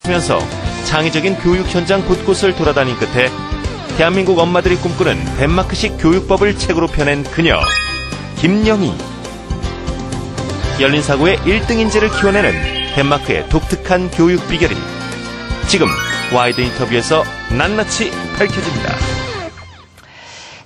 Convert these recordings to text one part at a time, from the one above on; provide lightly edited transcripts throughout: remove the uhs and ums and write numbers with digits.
면서 창의적인 교육 현장 곳곳을 돌아다닌 끝에 대한민국 엄마들이 꿈꾸는 덴마크식 교육법을 책으로 펴낸 그녀 김영희. 열린 사고의 1등 인재를 키워내는 덴마크의 독특한 교육 비결이 지금 와이드 인터뷰에서 낱낱이 밝혀집니다.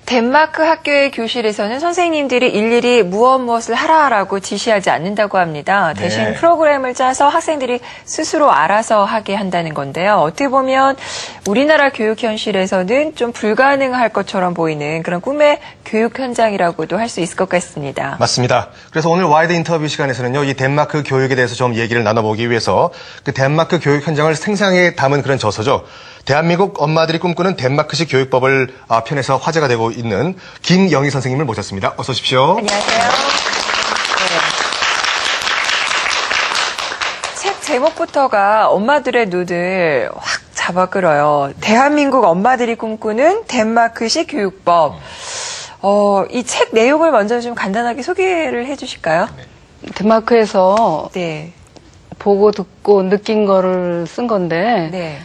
덴마크 학교의 교실에서는 선생님들이 일일이 무엇을 하라고 지시하지 않는다고 합니다. 대신 프로그램을 짜서 학생들이 스스로 알아서 하게 한다는 건데요. 어떻게 보면 우리나라 교육 현실에서는 좀 불가능할 것처럼 보이는 그런 꿈의 교육 현장이라고도 할 수 있을 것 같습니다. 맞습니다. 그래서 오늘 와이드 인터뷰 시간에서는요, 이 덴마크 교육에 대해서 좀 얘기를 나눠보기 위해서 그 덴마크 교육 현장을 생생하게 담은 그런 저서죠. 대한민국 엄마들이 꿈꾸는 덴마크식 교육법을 펴내서 화제가 되고 있는 김영희 선생님을 모셨습니다. 어서 오십시오. 안녕하세요. 책 제목부터가 엄마들의 눈을 확 잡아 끌어요. 대한민국 엄마들이 꿈꾸는 덴마크식 교육법. 이 책 내용을 먼저 좀 간단하게 소개를 해주실까요? 덴마크에서 보고 듣고 느낀 거를 쓴 건데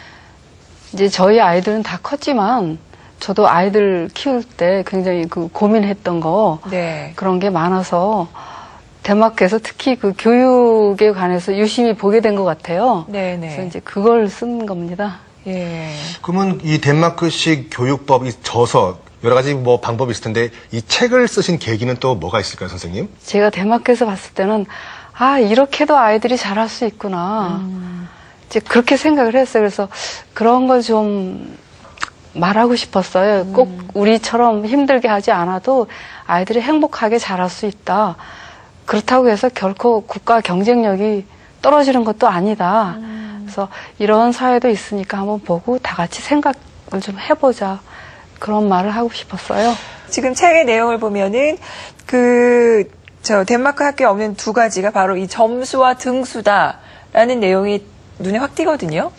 이제 저희 아이들은 다 컸지만 저도 아이들 키울 때 굉장히 고민했던 거 그런 게 많아서 덴마크에서 특히 그 교육에 관해서 유심히 보게 된 것 같아요. 그래서 이제 그걸 쓴 겁니다. 그러면 이 덴마크식 교육법 이 저서 여러 가지 방법이 있을 텐데 이 책을 쓰신 계기는 또 뭐가 있을까요, 선생님? 제가 덴마크에서 봤을 때는 이렇게도 아이들이 잘할 수 있구나. 이제 그렇게 생각을 했어요. 그래서 그런 걸 좀 말하고 싶었어요. 꼭 우리처럼 힘들게 하지 않아도 아이들이 행복하게 자랄 수 있다. 그렇다고 해서 결코 국가 경쟁력이 떨어지는 것도 아니다. 그래서 이런 사회도 있으니까 한번 보고 다 같이 생각을 좀 해보자. 그런 말을 하고 싶었어요. 지금 책의 내용을 보면은 덴마크 학교에 없는 두 가지가 바로 이 점수와 등수다라는 내용이 눈에 확 띄거든요.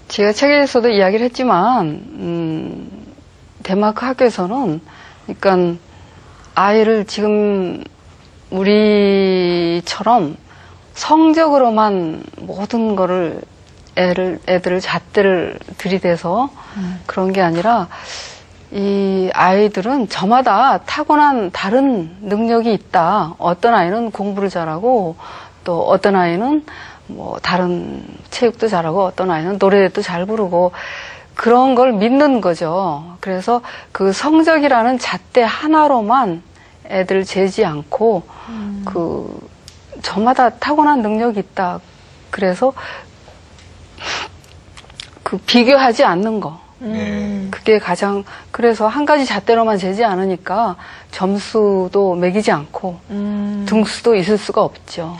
제가 책에서도 이야기를 했지만 덴마크 학교에서는 그러니까 아이를 지금 우리처럼 성적으로만 모든 거를 애들을 잣대를 들이대서 그런 게 아니라 이 아이들은 저마다 타고난 다른 능력이 있다. 어떤 아이는 공부를 잘하고 또 어떤 아이는 다른 체육도 잘하고 어떤 아이는 노래도 잘 부르고 그런 걸 믿는 거죠. 그래서 그 성적이라는 잣대 하나로만 애들 재지 않고 저마다 타고난 능력이 있다. 그래서 비교하지 않는 거. 그게 그래서 한 가지 잣대로만 재지 않으니까 점수도 매기지 않고 등수도 있을 수가 없죠.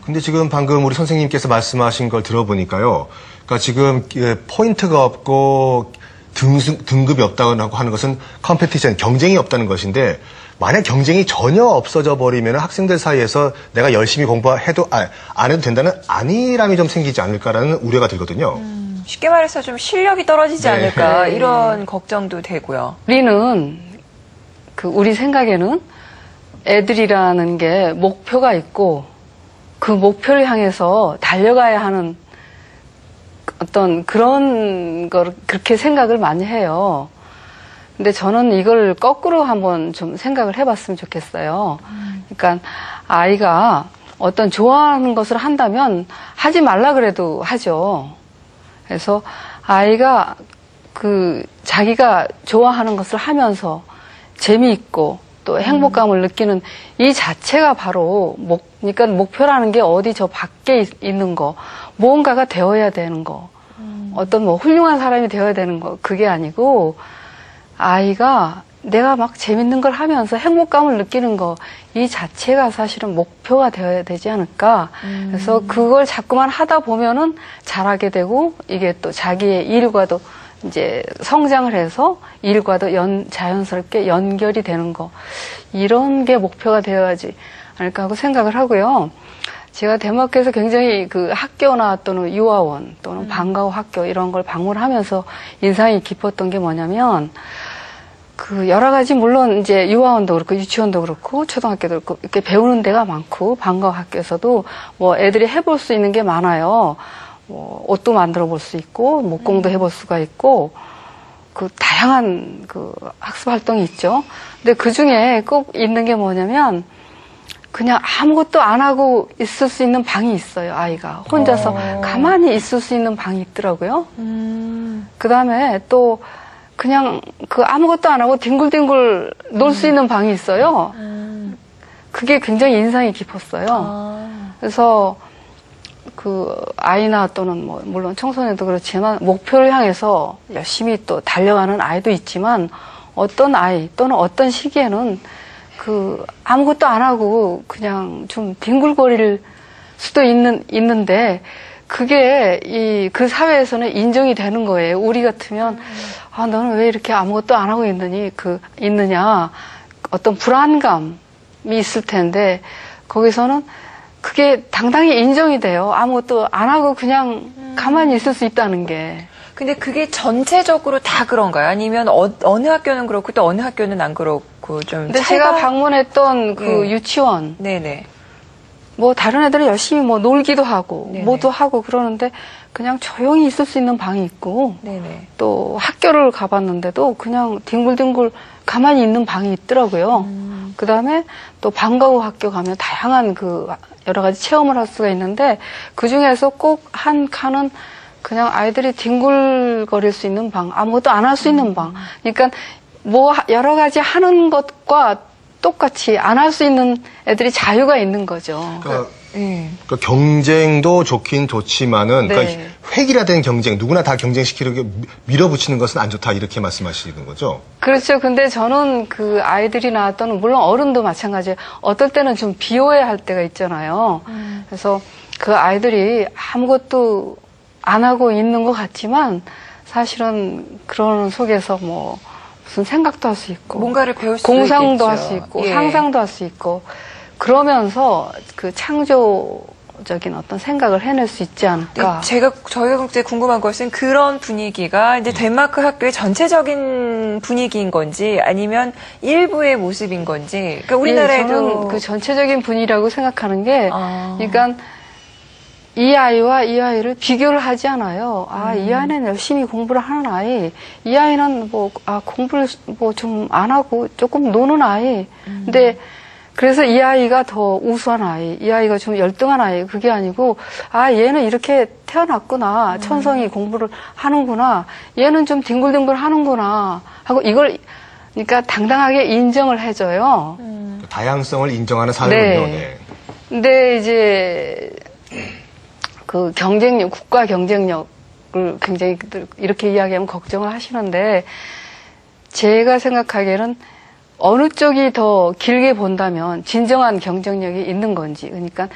근데 지금 방금 우리 선생님께서 말씀하신 걸 들어보니까요. 그러니까 지금 포인트가 없고 등급이 없다고 하는 것은 컴페티션, 경쟁이 없다는 것인데 만약 경쟁이 전혀 없어져 버리면 학생들 사이에서 내가 열심히 공부해도 안 해도 된다는 안일함이 좀 생기지 않을까라는 우려가 들거든요. 쉽게 말해서 좀 실력이 떨어지지 않을까 이런 걱정도 되고요. 우리 생각에는 애들이라는 게 목표가 있고 그 목표를 향해서 달려가야 하는 어떤 그런 걸 그렇게 생각을 많이 해요. 근데 저는 이걸 거꾸로 한번 좀 생각을 해봤으면 좋겠어요. 그러니까 아이가 어떤 좋아하는 것을 한다면 하지 말라 그래도 하죠. 그래서 아이가 자기가 좋아하는 것을 하면서 재미있고 또 행복감을 느끼는 이 자체가 바로 그러니까 목표라는 게 어디 저 밖에 있는 거, 무언가가 되어야 되는 거, 어떤 훌륭한 사람이 되어야 되는 거, 그게 아니고 아이가 내가 막 재밌는 걸 하면서 행복감을 느끼는 거, 이 자체가 사실은 목표가 되어야 되지 않을까. 그래서 그걸 자꾸만 하다 보면은 잘하게 되고 이게 또 자기의 일과도 이제 성장을 해서 일과도 자연스럽게 연결이 되는 거. 이런 게 목표가 되어야지 않을까 하고 생각을 하고요. 제가 덴마크에서 굉장히 학교나 또는 유아원 또는 방과후 학교 이런 걸 방문하면서 인상이 깊었던 게 뭐냐면 그 여러 가지 물론 이제 유아원도 그렇고 유치원도 그렇고 초등학교도 그렇고 이렇게 배우는 데가 많고 방과후 학교에서도 뭐 애들이 해볼 수 있는 게 많아요. 뭐 옷도 만들어 볼 수 있고 목공도 해볼 수가 있고 그 다양한 그 학습 활동이 있죠. 근데 그 중에 꼭 있는 게 뭐냐면 그냥 아무것도 안 하고 있을 수 있는 방이 있어요. 아이가 혼자서 가만히 있을 수 있는 방이 있더라고요. 그 다음에 또 그냥 그 아무것도 안 하고 뒹굴뒹굴 놀 수 있는 방이 있어요. 그게 굉장히 인상이 깊었어요. 그래서 그 아이나 또는 뭐 물론 청소년도 그렇지만 목표를 향해서 열심히 또 달려가는 아이도 있지만 어떤 아이 또는 어떤 시기에는 그 아무것도 안 하고 그냥 좀 뒹굴거릴 수도 있는데 그게 그 사회에서는 인정이 되는 거예요. 우리 같으면 아 너는 왜 이렇게 아무것도 안 하고 있느냐 어떤 불안감이 있을 텐데 거기서는 그게 당당히 인정이 돼요. 아무것도 안 하고 그냥 가만히 있을 수 있다는 게. 근데 그게 전체적으로 다 그런가요? 아니면 어느 학교는 그렇고 또 어느 학교는 안 그렇고 좀 근데 제가 방문했던 그 유치원 네네. 뭐 다른 애들은 열심히 뭐 놀기도 하고 네네. 뭐도 하고 그러는데 그냥 조용히 있을 수 있는 방이 있고 네네. 또 학교를 가봤는데도 그냥 뒹굴뒹굴 가만히 있는 방이 있더라고요. 그다음에 또 방과후 학교 가면 다양한 그 여러 가지 체험을 할 수가 있는데 그 중에서 꼭 한 칸은 그냥 아이들이 뒹굴거릴 수 있는 방, 아무것도 안 할 수 있는 방. 그러니까 뭐 여러 가지 하는 것과 똑같이 안 할 수 있는 애들이 자유가 있는 거죠. 그러니까 경쟁도 좋긴 좋지만은 네. 그러니까 획일화된 경쟁, 누구나 다 경쟁시키려고 밀어붙이는 것은 안 좋다 이렇게 말씀하시는 거죠? 그렇죠. 근데 저는 그 아이들이나 또는 물론 어른도 마찬가지예요. 어떨 때는 좀 비호해할 때가 있잖아요. 그래서 그 아이들이 아무것도 안 하고 있는 것 같지만 사실은 그런 속에서 뭐 무슨 생각도 할 수 있고 뭔가를 배울 수 공상도 있겠죠. 할 수 있고 예. 상상도 할 수 있고 그러면서 그 창조적인 어떤 생각을 해낼 수 있지 않을까. 저희가 이제 궁금한 것은 그런 분위기가 이제 덴마크 학교의 전체적인 분위기인 건지 아니면 일부의 모습인 건지. 그러니까 우리나라에도 저는 그 전체적인 분위기라고 생각하는 게, 아. 그러니까 이 아이와 이 아이를 비교를 하지 않아요. 아, 이 아이는 열심히 공부를 하는 아이, 이 아이는 공부를 뭐 좀 안 하고 조금 노는 아이. 근데 그래서 이 아이가 더 우수한 아이, 이 아이가 좀 열등한 아이, 그게 아니고, 아, 얘는 이렇게 태어났구나. 천성이 공부를 하는구나. 얘는 좀 뒹굴뒹굴 하는구나. 하고 이걸, 그러니까 당당하게 인정을 해줘요. 다양성을 인정하는 사회군요. 네. 네. 근데 이제, 그 경쟁력, 국가 경쟁력을 굉장히 이렇게 이야기하면 걱정을 하시는데, 제가 생각하기에는 어느 쪽이 더 길게 본다면 진정한 경쟁력이 있는 건지, 그러니까